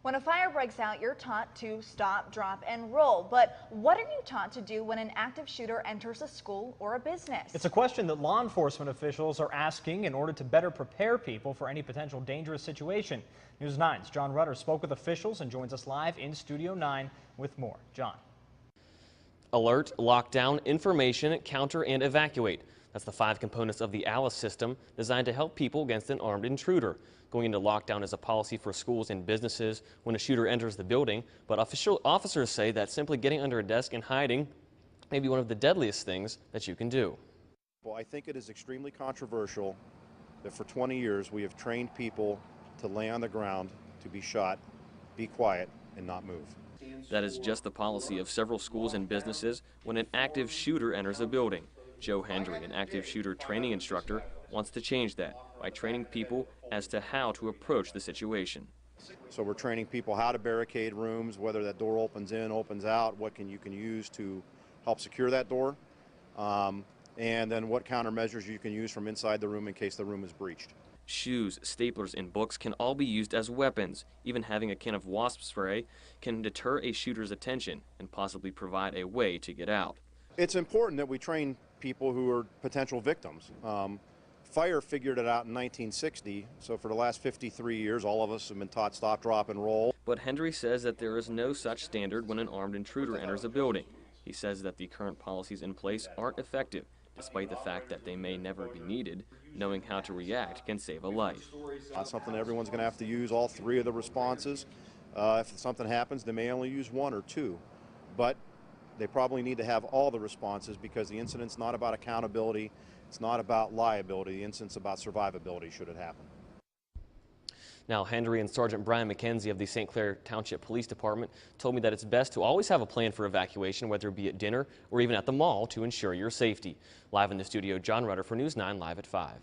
When a fire breaks out, you're taught to stop, drop, and roll. But what are you taught to do when an active shooter enters a school or a business? It's a question that law enforcement officials are asking in order to better prepare people for any potential dangerous situation. News 9's John Rutter spoke with officials and joins us live in Studio 9 with more. John. Alert, lockdown, information, counter, and evacuate. That's the 5 components of the ALICE system designed to help people against an armed intruder. Going into lockdown is a policy for schools and businesses when a shooter enters the building, but officers say that simply getting under a desk and hiding may be one of the deadliest things that you can do. Well, I think it is extremely controversial that for 20 years we have trained people to lay on the ground, to be shot, be quiet, and not move. That is just the policy of several schools and businesses when an active shooter enters a building. Joe Hendry, an active shooter training instructor, wants to change that by training people as to how to approach the situation. So we're training people how to barricade rooms, whether that door opens in, opens out, what you can use to help secure that door, and then what countermeasures you can use from inside the room in case the room is breached. Shoes, staplers, and books can all be used as weapons. Even having a can of wasp spray can deter a shooter's attention and possibly provide a way to get out. It's important that we train people who are potential victims. Fire figured it out in 1960, so for the last 53 years all of us have been taught stop, drop, and roll. But Hendry says that there is no such standard when an armed intruder enters a building. He says that the current policies in place aren't effective, despite the fact that they may never be needed. Knowing how to react can save a life. That's something everyone's going to have to use all 3 of the responses. If something happens, they may only use 1 or 2, but they probably need to have all the responses because the incident's not about accountability, it's not about liability, the incident's about survivability should it happen. Now, Hendry and Sergeant Brian McKenzie of the St. Clair Township Police Department told me that it's best to always have a plan for evacuation, whether it be at dinner or even at the mall, to ensure your safety. Live in the studio, John Rutter for News 9 Live at 5.